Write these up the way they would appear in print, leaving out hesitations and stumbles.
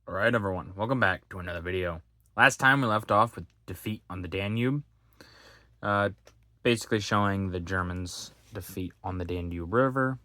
Alright everyone, welcome back to another video. Last time we left off with defeat on the Danube. Basically showing the Germans' defeat on the Danube River.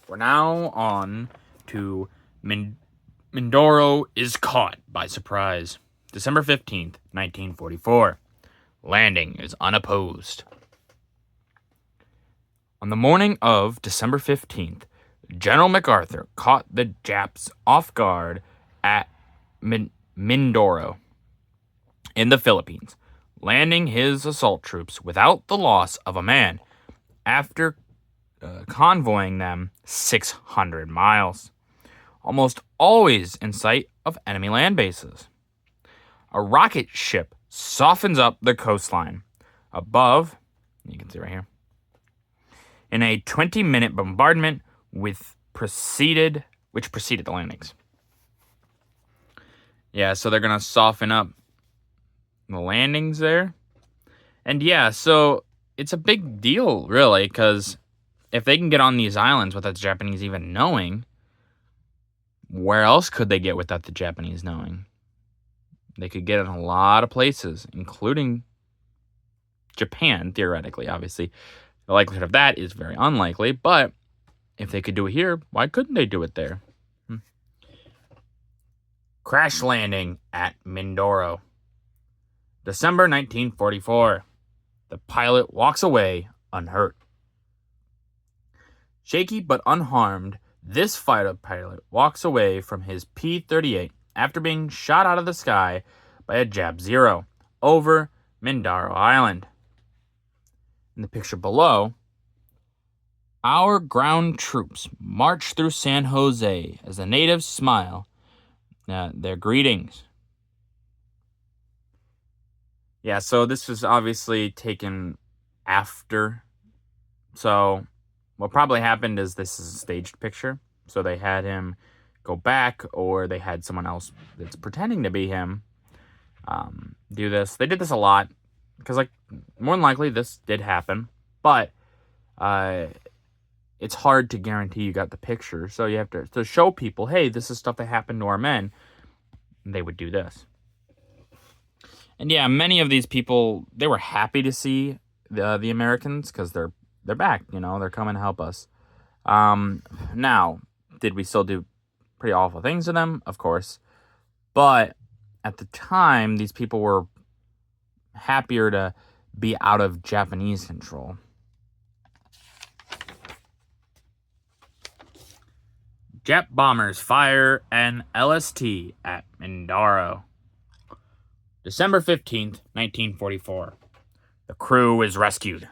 We're now on to Mindoro is caught by surprise. December 15th, 1944. Landing is unopposed. On the morning of December 15th, General MacArthur caught the Japs off guard at Mindoro in the Philippines, landing his assault troops without the loss of a man after convoying them 600 miles, almost always in sight of enemy land bases. A rocket ship softens up the coastline above, you can see right here, in a 20-minute bombardment which preceded the landings. Yeah, so they're going to soften up the landings there. And yeah, so it's a big deal, really, because if they can get on these islands without the Japanese even knowing, where else could they get without the Japanese knowing? They could get in a lot of places, including Japan, theoretically, obviously. The likelihood of that is very unlikely, but if they could do it here, why couldn't they do it there? Crash landing at Mindoro. December 1944. The pilot walks away unhurt. Shaky but unharmed, this fighter pilot walks away from his P-38 after being shot out of the sky by a Jap Zero over Mindoro Island. In the picture below, our ground troops march through San Jose as the natives smile their greetings. Yeah, so this was obviously taken after. So what probably happened is this is a staged picture. So they had him go back, or they had someone else that's pretending to be him do this. They did this a lot because, like, more than likely this did happen. But it's hard to guarantee you got the picture. So you have to show people, hey, this is stuff that happened to our men. And they would do this. And yeah, many of these people, they were happy to see the Americans because they're back, they're coming to help us. Now, did we still do pretty awful things to them? Of course. But at the time, these people were happier to be out of Japanese control. Jap bombers fire an LST at Mindoro. December 15th, 1944. The crew is rescued.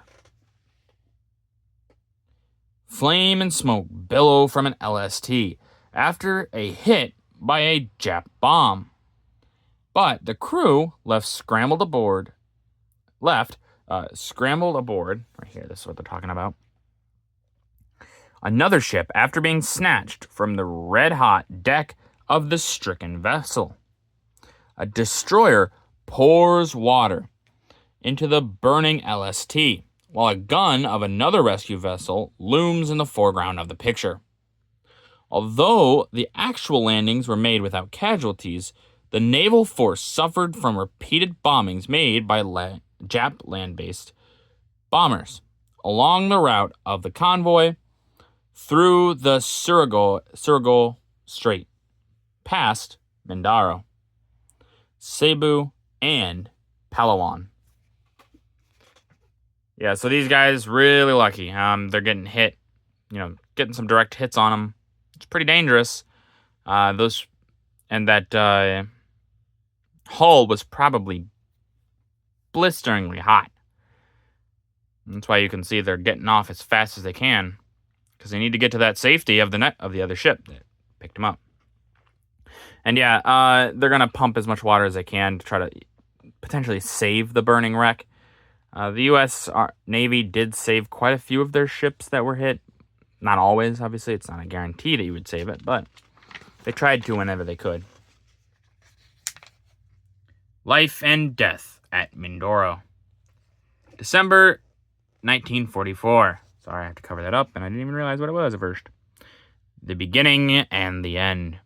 Flame and smoke billow from an LST after a hit by a Jap bomb. But the crew scrambled aboard. Right here, this is what they're talking about. Another ship after being snatched from the red-hot deck of the stricken vessel. A destroyer pours water into the burning LST, while a gun of another rescue vessel looms in the foreground of the picture. Although the actual landings were made without casualties, the naval force suffered from repeated bombings made by Jap land-based bombers along the route of the convoy through the Surigao Strait, past Mindoro, Cebu, and Palawan. Yeah, so these guys really lucky. They're getting hit, getting some direct hits on them. It's pretty dangerous. That hull was probably blisteringly hot. That's why you can see they're getting off as fast as they can, because they need to get to that safety of the other ship that picked them up. And yeah, they're going to pump as much water as they can to try to potentially save the burning wreck. The U.S. Navy did save quite a few of their ships that were hit. Not always, obviously. It's not a guarantee that you would save it, but they tried to whenever they could. Life and death at Mindoro. December 1944. Sorry, I have to cover that up, and I didn't even realize what it was at first. the beginning and the end.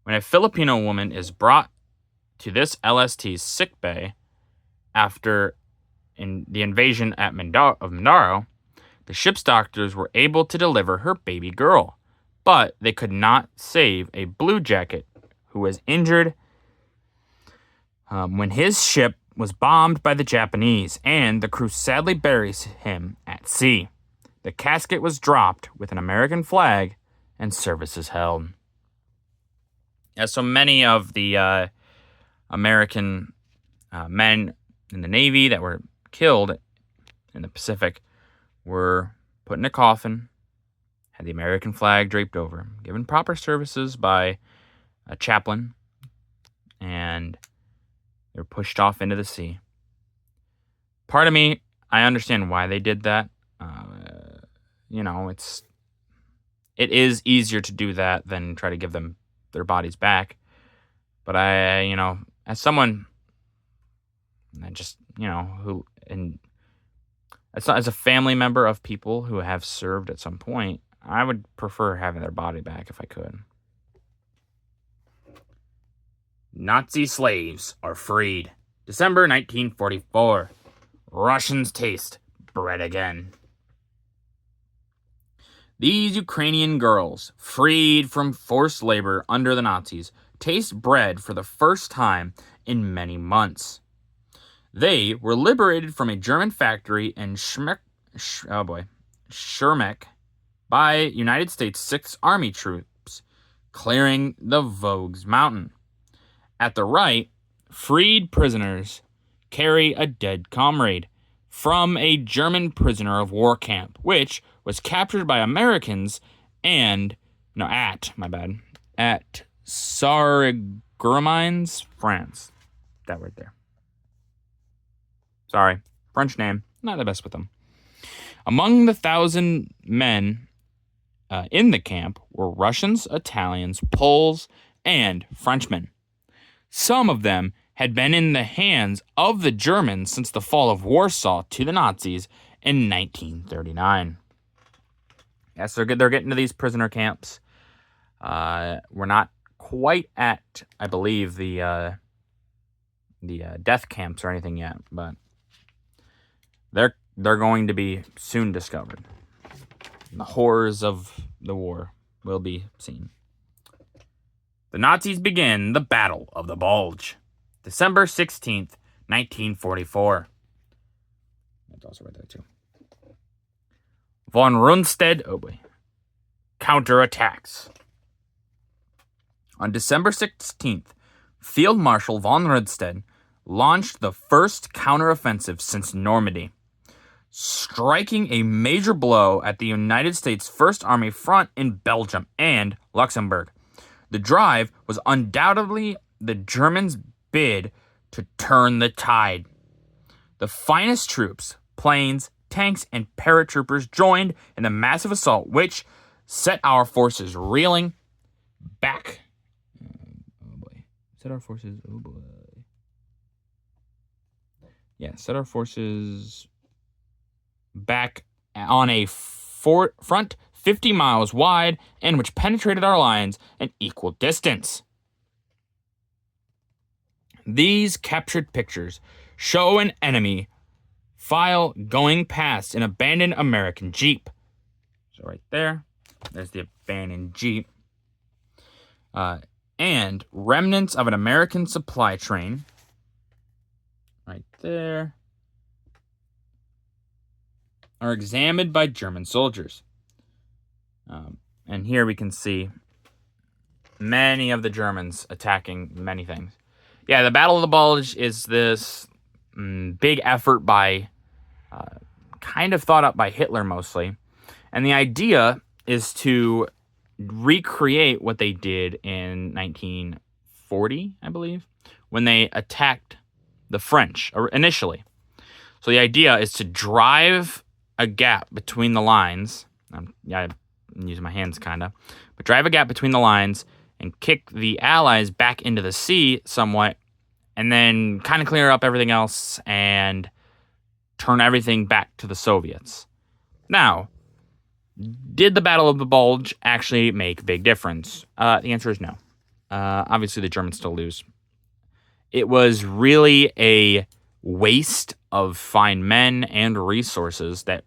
When a Filipino woman is brought to this LST's sickbay after the invasion of Mindoro, the ship's doctors were able to deliver her baby girl, but they could not save a blue jacket who was injured when his ship was bombed by the Japanese, and the crew sadly buries him at sea. The casket was dropped with an American flag, and services held. So many of the American men in the Navy that were killed in the Pacific were put in a coffin, had the American flag draped over him, given proper services by a chaplain, and they were pushed off into the sea. Part of me, I understand why they did that. It is easier to do that than try to give them their bodies back. But as someone, as a family member of people who have served at some point, I would prefer having their body back if I could. Nazi slaves are freed. December 1944. Russians taste bread again. These Ukrainian girls, freed from forced labor under the Nazis, taste bread for the first time in many months. They were liberated from a German factory in Schermek by United States 6th Army troops, clearing the Vosges Mountain. At the right, freed prisoners carry a dead comrade from a German prisoner of war camp, which was captured by Americans at Sarreguemines, France. That word there. Sorry, French name, not the best with them. Among the 1,000 men in the camp were Russians, Italians, Poles, and Frenchmen. Some of them had been in the hands of the Germans since the fall of Warsaw to the Nazis in 1939. Yes, they're getting to these prisoner camps. We're not quite at, I believe, the death camps or anything yet, but they're going to be soon discovered. The horrors of the war will be seen. The Nazis begin the Battle of the Bulge. December 16th, 1944. That's also right there, too. Von Rundstedt, counterattacks. On December 16th, Field Marshal von Rundstedt launched the first counteroffensive since Normandy, striking a major blow at the United States First Army front in Belgium and Luxembourg. The drive was undoubtedly the Germans' bid to turn the tide. The finest troops, planes, tanks, and paratroopers joined in the massive assault, which set our forces reeling back. Set our forces back on a front 50 miles wide and which penetrated our lines an equal distance. These captured pictures show an enemy file going past an abandoned American Jeep. So right there's the abandoned Jeep. And remnants of an American supply train. Right there. Are examined by German soldiers. And here we can see many of the Germans attacking many things. Yeah, the Battle of the Bulge is this big effort by, kind of thought up by Hitler mostly. And the idea is to recreate what they did in 1940, I believe, when they attacked the French initially. So the idea is to drive a gap between the lines. I'm using my hands kind of. But drive a gap between the lines and kick the Allies back into the sea somewhat, and then kind of clear up everything else and turn everything back to the Soviets. Now, Did the Battle of the Bulge actually make a big difference? The answer is no. Obviously, the Germans still lose. It was really a waste of fine men and resources that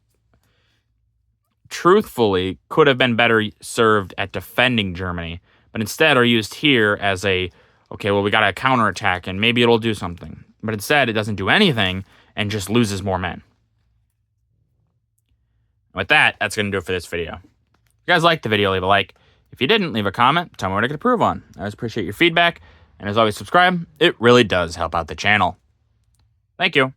truthfully could have been better served at defending Germany, but instead are used here as okay, well, we got to counterattack and maybe it'll do something. But instead, it doesn't do anything and just loses more men. With that, that's going to do it for this video. If you guys liked the video, leave a like. If you didn't, leave a comment. Tell me what I could improve on. I always appreciate your feedback. And as always, subscribe. It really does help out the channel. Thank you.